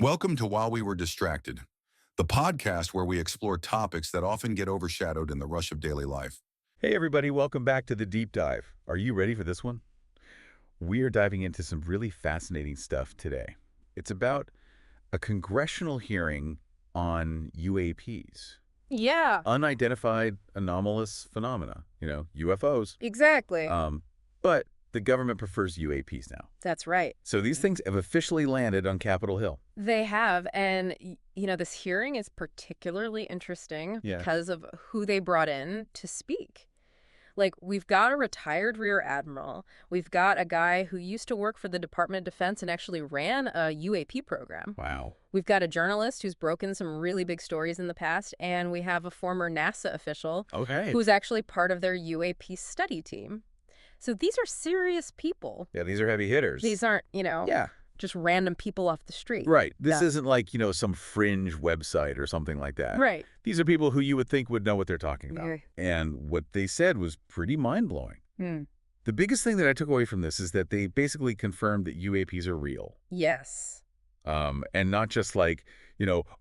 Welcome to While We Were Distracted, the podcast where we explore topics that often get overshadowed in the rush of daily life. Hey everybody, welcome back to the deep dive. Are you ready for this one? We are diving into some really fascinating stuff today. It's about a congressional hearing on UAPs, Yeah, unidentified anomalous phenomena, UFOs. exactly. But the government prefers UAPs now. That's right. So these things have officially landed on Capitol Hill. They have. And, this hearing is particularly interesting Yeah. because of who they brought in to speak. Like, we've got a retired rear admiral. We've got a guy who used to work for the Department of Defense and actually ran a UAP program. Wow. We've got a journalist who's broken some really big stories in the past. And we have a former NASA official Okay. who's actually part of their UAP study team. So these are serious people. Yeah, these are heavy hitters. These aren't, Yeah. just random people off the street. Right. This Yeah. isn't like, some fringe website or something like that. Right. These are people who you would think would know what they're talking about. Yeah. And what they said was pretty mind-blowing. Hmm. The biggest thing that I took away from this is that they basically confirmed that UAPs are real. Yes. And not just like,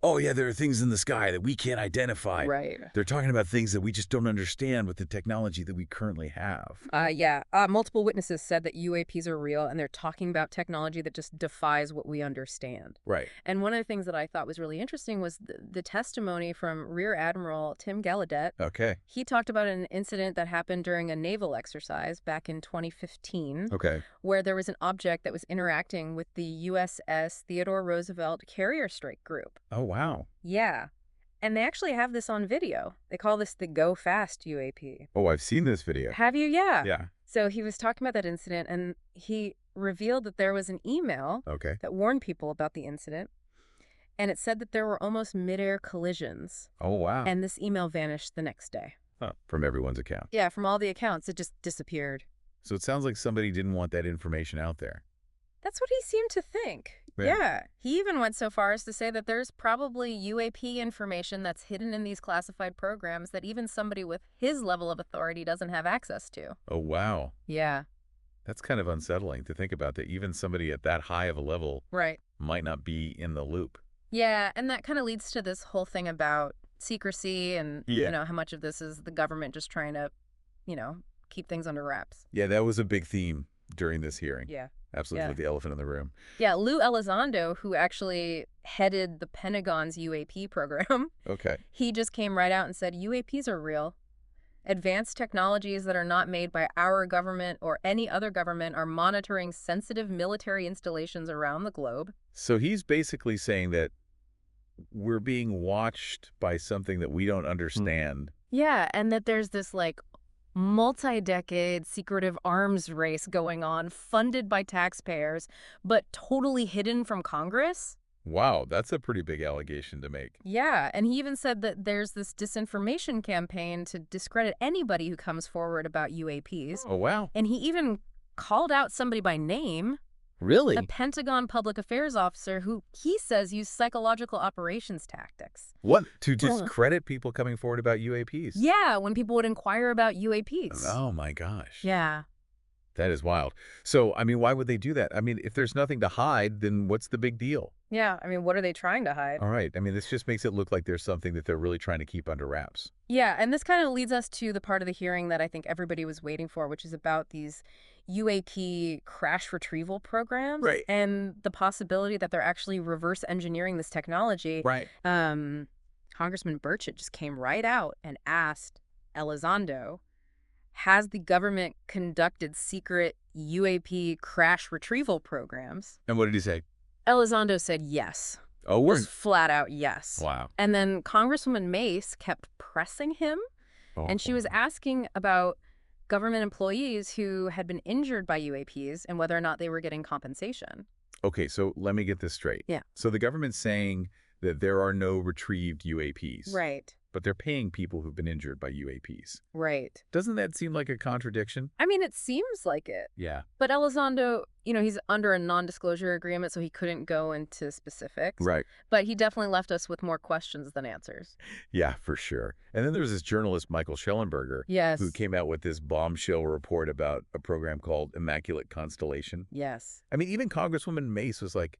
oh yeah, there are things in the sky that we can't identify. Right. They're talking about things that we just don't understand with the technology that we currently have. Yeah. Multiple witnesses said that UAPs are real, and they're talking about technology that just defies what we understand. Right. And one of the things that I thought was really interesting was the testimony from Rear Admiral Tim Gallaudet. Okay. He talked about an incident that happened during a naval exercise back in 2015, Okay. where there was an object that was interacting with the USS Theodore Roosevelt Carrier Strike Group. Oh, wow. Yeah. And they actually have this on video. They call this the Go Fast UAP. Oh, I've seen this video. Have you? Yeah. Yeah. So he was talking about that incident, and he revealed that there was an email Okay. that warned people about the incident. And it said that there were almost midair collisions. Oh, wow. And this email vanished the next day. From everyone's account. Yeah, from all the accounts, it just disappeared. So it sounds like somebody didn't want that information out there. That's what he seemed to think. Yeah. He even went so far as to say that there's probably UAP information that's hidden in these classified programs that even somebody with his level of authority doesn't have access to. Oh, wow. Yeah. That's kind of unsettling to think about, that even somebody at that high of a level Right. might not be in the loop. Yeah, and that kind of leads to this whole thing about secrecy and, Yeah. how much of this is the government just trying to, keep things under wraps. Yeah, that was a big theme during this hearing. Yeah. Absolutely, Yeah. the elephant in the room. Yeah, Lou Elizondo, who actually headed the Pentagon's UAP program, Okay. he just came right out and said UAPs are real. Advanced technologies that are not made by our government or any other government are monitoring sensitive military installations around the globe. So he's basically saying that we're being watched by something that we don't understand. Yeah, and that there's this multi-decade secretive arms race going on, funded by taxpayers, but totally hidden from Congress. Wow, that's a pretty big allegation to make. Yeah, and he even said that there's this disinformation campaign to discredit anybody who comes forward about UAPs. Oh, wow. And he even called out somebody by name, Really? the Pentagon public affairs officer, who he says used psychological operations tactics. What? To discredit people coming forward about UAPs? Yeah, when people would inquire about UAPs. Oh, my gosh. Yeah. That is wild. So, why would they do that? If there's nothing to hide, then what's the big deal? Yeah, what are they trying to hide? All right. This just makes it look like there's something that they're really trying to keep under wraps. Yeah, and this kind of leads us to the part of the hearing that I think everybody was waiting for, which is about these UAP crash retrieval programs. Right. And the possibility that they're actually reverse engineering this technology. Right. Congressman Burchett just came right out and asked Elizondo, has the government conducted secret UAP crash retrieval programs? And what did he say? Elizondo said yes. Oh, we're... Just flat out yes. Wow. And then Congresswoman Mace kept pressing him, and she was asking about government employees who had been injured by UAPs and whether or not they were getting compensation. Okay, so let me get this straight. Yeah. So the government's saying that there are no retrieved UAPs. Right. But they're paying people who've been injured by UAPs. Right. Doesn't that seem like a contradiction? It seems like it. Yeah. But Elizondo, he's under a non-disclosure agreement, so he couldn't go into specifics. Right. But he definitely left us with more questions than answers. Yeah, for sure. And then there's this journalist, Michael Schellenberger, Yes. who came out with this bombshell report about a program called Immaculate Constellation. Yes. Even Congresswoman Mace was like,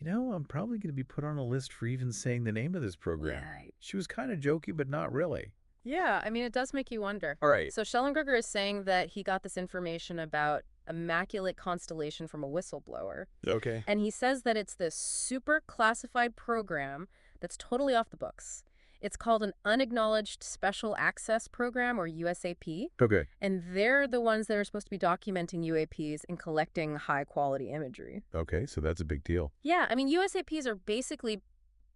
I'm probably going to be put on a list for even saying the name of this program. Yeah. She was kind of jokey, but not really. Yeah, I mean, it does make you wonder. All right. So Schellenberger is saying that he got this information about Immaculate Constellation from a whistleblower. Okay. And he says that it's this super classified program that's totally off the books. It's called an Unacknowledged Special Access Program, or USAP. Okay. And they're the ones that are supposed to be documenting UAPs and collecting high-quality imagery. Okay, so that's a big deal. Yeah, I mean, USAPs are basically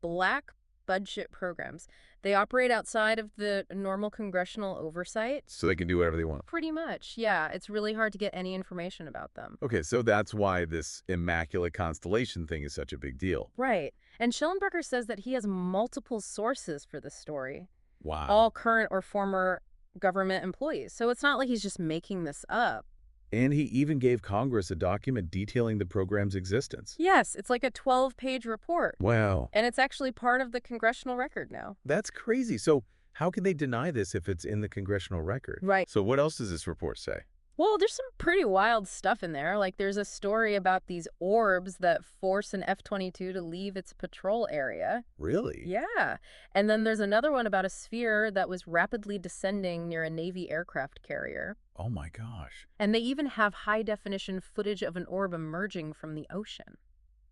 black budget programs. They operate outside of the normal congressional oversight. So they can do whatever they want. Pretty much, yeah. It's really hard to get any information about them. Okay, so that's why this Immaculate Constellation thing is such a big deal. Right. And Schellenberger says that he has multiple sources for this story, Wow. all current or former government employees. So it's not like he's just making this up. And he even gave Congress a document detailing the program's existence. Yes, it's like a 12-page report. Wow. And it's actually part of the congressional record now. That's crazy. So how can they deny this if it's in the congressional record? Right. So what else does this report say? Well, there's some pretty wild stuff in there. Like, there's a story about these orbs that force an F-22 to leave its patrol area. Really? Yeah. And then there's another one about a sphere that was rapidly descending near a Navy aircraft carrier. Oh my gosh. And they even have high-definition footage of an orb emerging from the ocean.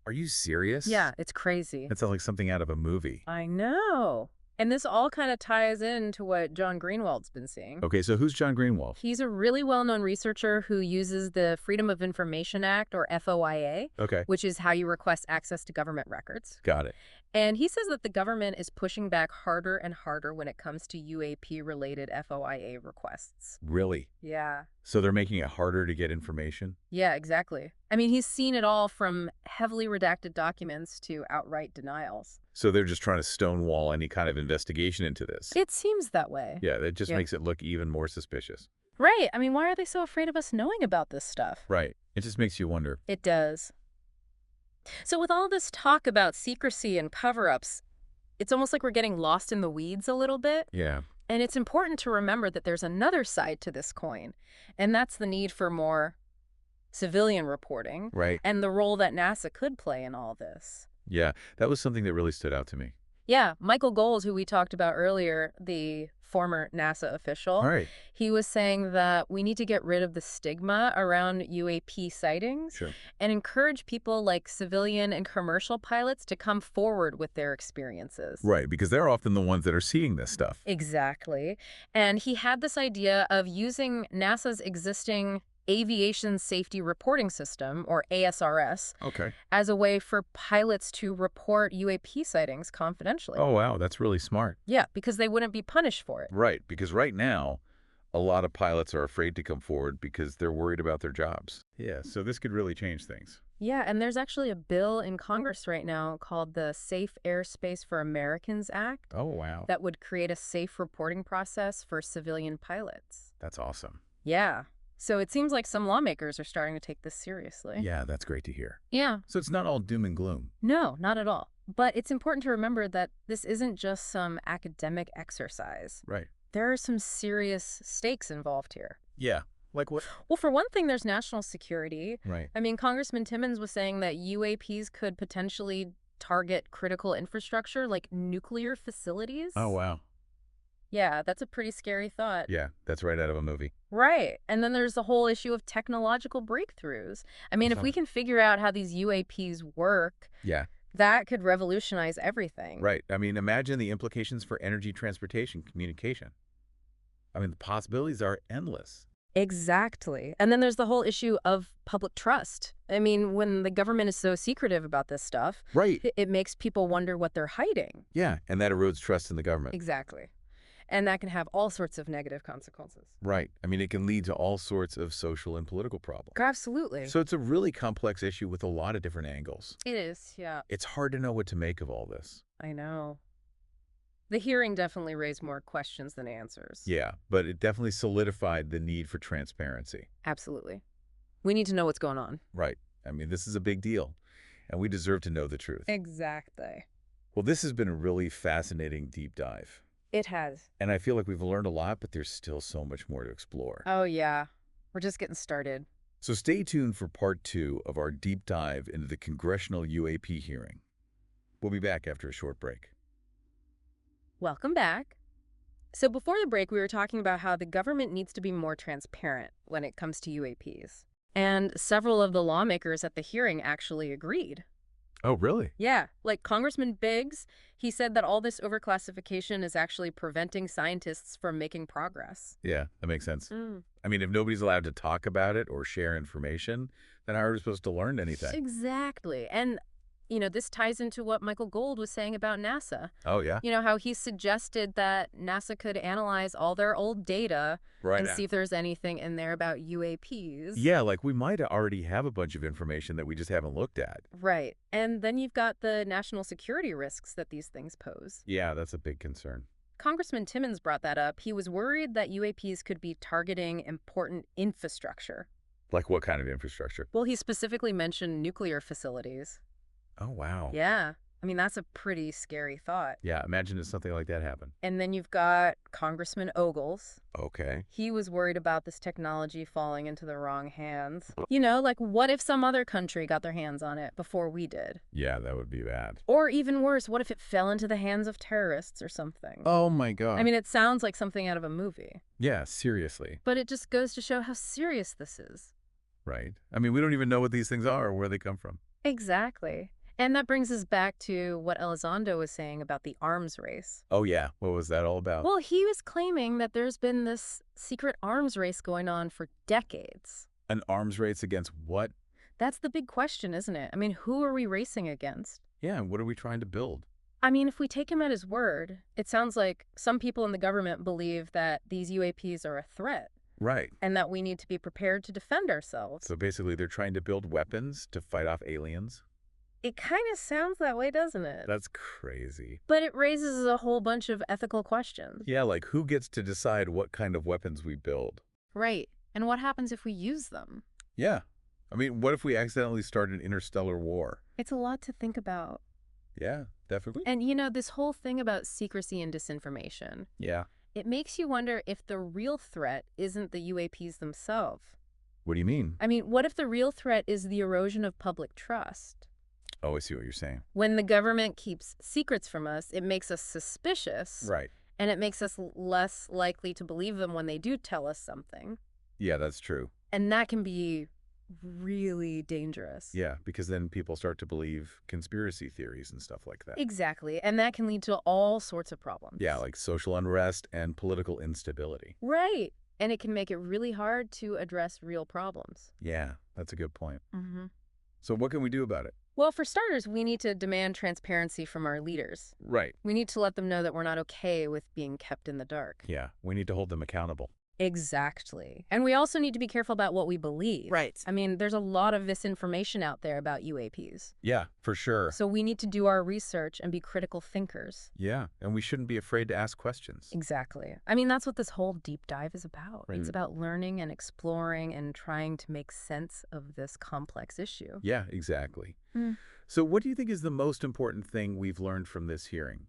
Are you serious? Yeah, it's crazy. That sounds like something out of a movie. I know. And this all kind of ties into what John Greenwald's been seeing. Okay, so who's John Greenwald? He's a really well-known researcher who uses the Freedom of Information Act, or FOIA, Okay, which is how you request access to government records. got it. And he says that the government is pushing back harder and harder when it comes to UAP-related FOIA requests. Really? Yeah. So they're making it harder to get information? Yeah, exactly. I mean, he's seen it all from heavily redacted documents to outright denials. So they're just trying to stonewall any kind of investigation into this? It seems that way. Yeah, that just Yeah. makes it look even more suspicious. Right. I mean, why are they so afraid of us knowing about this stuff? Right. It just makes you wonder. It does. So with all this talk about secrecy and cover-ups, it's almost like we're getting lost in the weeds a little bit. Yeah. And it's important to remember that there's another side to this coin, and that's the need for more civilian reporting Right. and the role that NASA could play in all this. Yeah, that was something that really stood out to me. Yeah, Michael Goals, who we talked about earlier, the former NASA official, All right. he was saying that we need to get rid of the stigma around UAP sightings Sure. and encourage people like civilian and commercial pilots to come forward with their experiences. Right, because they're often the ones that are seeing this stuff. Exactly. And he had this idea of using NASA's existing Aviation Safety Reporting System, or ASRS, Okay. as a way for pilots to report UAP sightings confidentially. Oh, wow, that's really smart. Yeah, because they wouldn't be punished for it. Right, because right now, a lot of pilots are afraid to come forward because they're worried about their jobs. Yeah, so this could really change things. Yeah, and there's actually a bill in Congress right now called the Safe Airspace for Americans Act Oh, wow. that would create a safe reporting process for civilian pilots. That's awesome. Yeah. So it seems like some lawmakers are starting to take this seriously. Yeah, that's great to hear. Yeah. So it's not all doom and gloom. No, not at all. But it's important to remember that this isn't just some academic exercise. Right. There are some serious stakes involved here. Yeah. Like what? Well, for one thing, there's national security. Right. I mean, Congressman Timmons was saying that UAPs could potentially target critical infrastructure like nuclear facilities. Oh, wow. Yeah, that's a pretty scary thought. Yeah, that's right out of a movie. Right. And then there's the whole issue of technological breakthroughs. I mean, if we can figure out how these UAPs work, Yeah. that could revolutionize everything. Right. I mean, imagine the implications for energy, transportation, communication. I mean, the possibilities are endless. Exactly. And then there's the whole issue of public trust. I mean, when the government is so secretive about this stuff, Right. it makes people wonder what they're hiding. Yeah, and that erodes trust in the government. Exactly. And that can have all sorts of negative consequences. Right. I mean, it can lead to all sorts of social and political problems. Absolutely. So it's a really complex issue with a lot of different angles. It is, yeah. It's hard to know what to make of all this. I know. The hearing definitely raised more questions than answers. Yeah, but it definitely solidified the need for transparency. Absolutely. We need to know what's going on. Right. I mean, this is a big deal, and we deserve to know the truth. Exactly. Well, this has been a really fascinating deep dive. It has. And I feel like we've learned a lot, but there's still so much more to explore. Oh, yeah. We're just getting started. So stay tuned for part 2 of our deep dive into the Congressional UAP hearing. We'll be back after a short break. Welcome back. So before the break, we were talking about how the government needs to be more transparent when it comes to UAPs. And several of the lawmakers at the hearing actually agreed. Oh, really? Yeah, like Congressman Biggs, he said that all this overclassification is actually preventing scientists from making progress. Yeah, that makes sense. Mm. I mean, if nobody's allowed to talk about it or share information, then how are we supposed to learn anything? Exactly. And, this ties into what Michael Gold was saying about NASA. Oh, yeah? How he suggested that NASA could analyze all their old data and see if there's anything in there about UAPs. Yeah, like we might already have a bunch of information that we just haven't looked at. Right. And then you've got the national security risks that these things pose. Yeah, that's a big concern. Congressman Timmons brought that up. He was worried that UAPs could be targeting important infrastructure. Like what kind of infrastructure? Well, he specifically mentioned nuclear facilities. Oh, wow. Yeah. I mean, that's a pretty scary thought. Yeah, imagine if something like that happened. And then you've got Congressman Ogles. Okay. He was worried about this technology falling into the wrong hands. Like what if some other country got their hands on it before we did? Yeah, that would be bad. Or even worse, what if it fell into the hands of terrorists or something? Oh, my God. I mean, it sounds like something out of a movie. Yeah, seriously. But it just goes to show how serious this is. Right. I mean, we don't even know what these things are or where they come from. Exactly. And that brings us back to what Elizondo was saying about the arms race. Oh, yeah. What was that all about? Well, he was claiming that there's been this secret arms race going on for decades. An arms race against what? That's the big question, isn't it? I mean, who are we racing against? Yeah, and what are we trying to build? I mean, if we take him at his word, it sounds like some people in the government believe that these UAPs are a threat. Right. And that we need to be prepared to defend ourselves. So basically they're trying to build weapons to fight off aliens? It kind of sounds that way, doesn't it? That's crazy. But it raises a whole bunch of ethical questions. Yeah, like who gets to decide what kind of weapons we build? Right. And what happens if we use them? Yeah. I mean, what if we accidentally start an interstellar war? It's a lot to think about. Yeah, definitely. And, this whole thing about secrecy and disinformation, Yeah. it makes you wonder if the real threat isn't the UAPs themselves. What do you mean? I mean, what if the real threat is the erosion of public trust? Oh, I see what you're saying. When the government keeps secrets from us, it makes us suspicious. Right. And it makes us less likely to believe them when they do tell us something. Yeah, that's true. And that can be really dangerous. Yeah, because then people start to believe conspiracy theories and stuff like that. Exactly. And that can lead to all sorts of problems. Yeah, like social unrest and political instability. Right. And it can make it really hard to address real problems. Yeah, that's a good point. Mm-hmm. So what can we do about it? Well, for starters, we need to demand transparency from our leaders. Right. We need to let them know that we're not okay with being kept in the dark. Yeah, we need to hold them accountable. Exactly. And we also need to be careful about what we believe. Right. I mean, there's a lot of misinformation out there about UAPs. Yeah, for sure. So we need to do our research and be critical thinkers. Yeah, and we shouldn't be afraid to ask questions. Exactly. I mean, that's what this whole deep dive is about. Right. It's about learning and exploring and trying to make sense of this complex issue. Yeah, exactly. Mm. So what do you think is the most important thing we've learned from this hearing?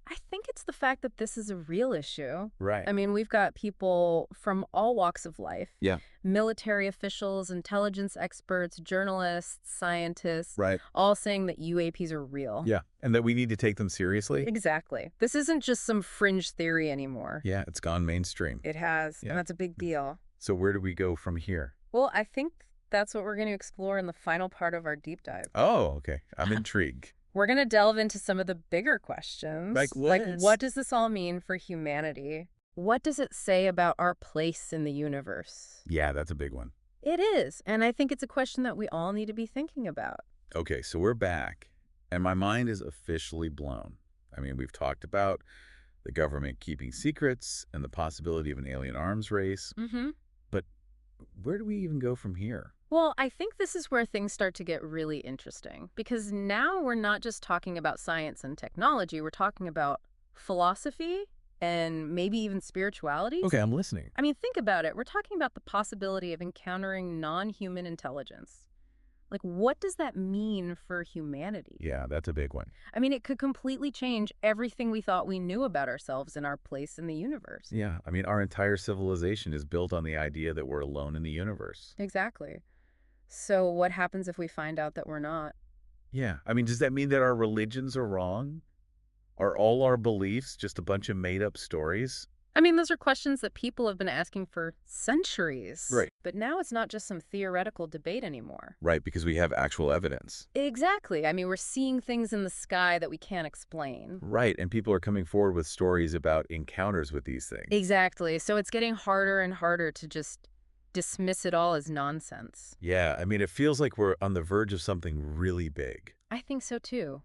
I think it's the fact that this is a real issue. Right. I mean, we've got people from all walks of life. Yeah. Military officials, intelligence experts, journalists, scientists, Right. all saying that UAPs are real. Yeah, and that we need to take them seriously? Exactly. This isn't just some fringe theory anymore. Yeah, it's gone mainstream. It has, Yeah. and that's a big deal. So where do we go from here? Well, I think that's what we're going to explore in the final part of our deep dive. Oh, okay. I'm intrigued. We're going to delve into some of the bigger questions. Like what? Like, what does this all mean for humanity? What does it say about our place in the universe? Yeah, that's a big one. It is, and I think it's a question that we all need to be thinking about. Okay, so we're back, and my mind is officially blown. I mean, we've talked about the government keeping secrets and the possibility of an alien arms race, Mm-hmm. but where do we even go from here? Well, I think this is where things start to get really interesting, because now we're not just talking about science and technology, we're talking about philosophy and maybe even spirituality. Okay, I'm listening. I mean, think about it. We're talking about the possibility of encountering non-human intelligence. Like, what does that mean for humanity? Yeah, that's a big one. I mean, it could completely change everything we thought we knew about ourselves and our place in the universe. Yeah, I mean, our entire civilization is built on the idea that we're alone in the universe. Exactly. So what happens if we find out that we're not? Yeah, I mean, does that mean that our religions are wrong? Are all our beliefs just a bunch of made-up stories? I mean, those are questions that people have been asking for centuries. Right. But now it's not just some theoretical debate anymore. Right, because we have actual evidence. Exactly. I mean, we're seeing things in the sky that we can't explain. Right, and people are coming forward with stories about encounters with these things. Exactly. So it's getting harder and harder to just dismiss it all as nonsense. Yeah, I mean, it feels like we're on the verge of something really big. I think so too.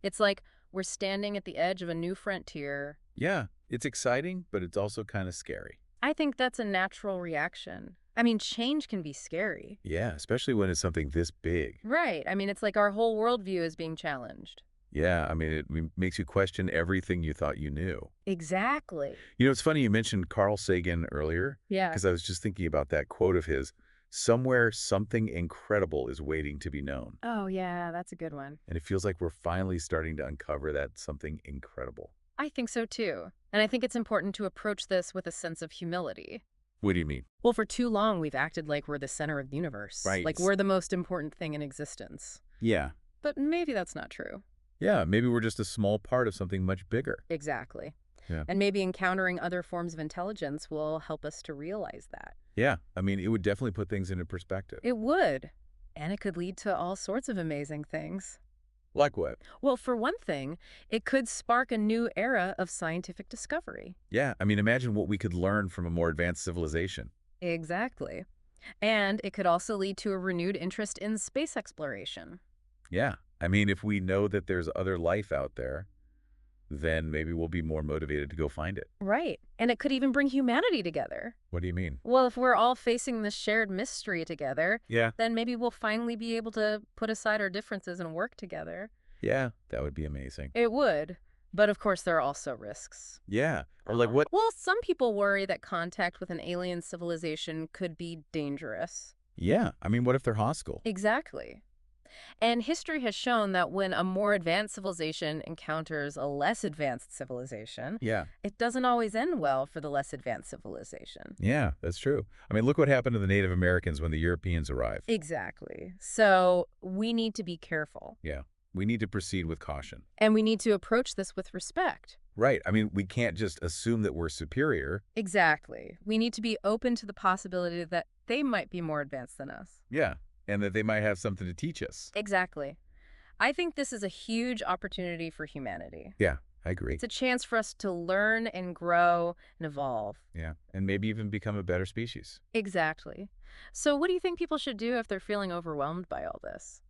It's like we're standing at the edge of a new frontier. Yeah, it's exciting, but it's also kind of scary. I think that's a natural reaction. I mean, change can be scary. Yeah, especially when it's something this big. Right. I mean, it's like our whole worldview is being challenged. Yeah, I mean, makes you question everything you thought you knew. Exactly. You know, it's funny you mentioned Carl Sagan earlier, Yeah. because I was just thinking about that quote of his, "Somewhere something incredible is waiting to be known." Oh, yeah, that's a good one. And it feels like we're finally starting to uncover that something incredible. I think so too. And I think it's important to approach this with a sense of humility. What do you mean? Well, for too long, we've acted like we're the center of the universe. Right. Like we're the most important thing in existence. Yeah. But maybe that's not true. Yeah, maybe we're just a small part of something much bigger. Exactly. Yeah. And maybe encountering other forms of intelligence will help us to realize that. Yeah, I mean, it would definitely put things into perspective. It would. And it could lead to all sorts of amazing things. Like what? Well, for one thing, it could spark a new era of scientific discovery. Yeah, I mean, imagine what we could learn from a more advanced civilization. Exactly. And it could also lead to a renewed interest in space exploration. Yeah, I mean, if we know that there's other life out there, then maybe we'll be more motivated to go find it. Right. And it could even bring humanity together. What do you mean? Well, if we're all facing this shared mystery together, Yeah. then maybe we'll finally be able to put aside our differences and work together. Yeah, that would be amazing. It would. But of course, there are also risks. Yeah, or like what? Well, some people worry that contact with an alien civilization could be dangerous. Yeah, I mean, what if they're hostile? Exactly. And history has shown that when a more advanced civilization encounters a less advanced civilization, Yeah. it doesn't always end well for the less advanced civilization. Yeah, that's true. I mean, look what happened to the Native Americans when the Europeans arrived. Exactly. So we need to be careful. Yeah, we need to proceed with caution. And we need to approach this with respect. Right, I mean, we can't just assume that we're superior. Exactly. We need to be open to the possibility that they might be more advanced than us. Yeah, and that they might have something to teach us. Exactly. I think this is a huge opportunity for humanity. Yeah, I agree. It's a chance for us to learn and grow and evolve. Yeah, and maybe even become a better species. Exactly. So what do you think people should do if they're feeling overwhelmed by all this?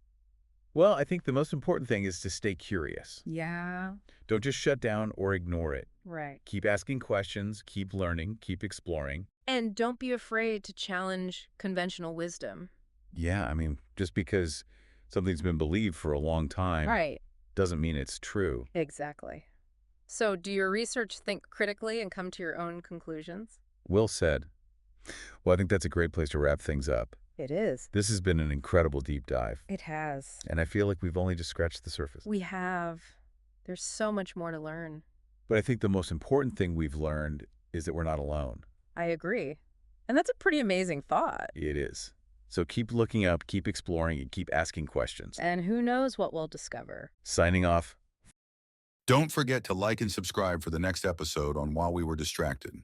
Well, I think the most important thing is to stay curious. Yeah. Don't just shut down or ignore it. Right. Keep asking questions, keep learning, keep exploring. And don't be afraid to challenge conventional wisdom. Yeah, I mean, just because something's been believed for a long time Right. doesn't mean it's true. Exactly. So do your research think critically and come to your own conclusions? Well said. Well, I think that's a great place to wrap things up. It is. This has been an incredible deep dive, It has. and I feel like we've only just scratched the surface. We have. There's so much more to learn. But I think the most important thing we've learned is that we're not alone. I agree. And that's a pretty amazing thought. It is. So keep looking up, keep exploring, and keep asking questions. And who knows what we'll discover. Signing off. Don't forget to like and subscribe for the next episode on While We Were Distracted.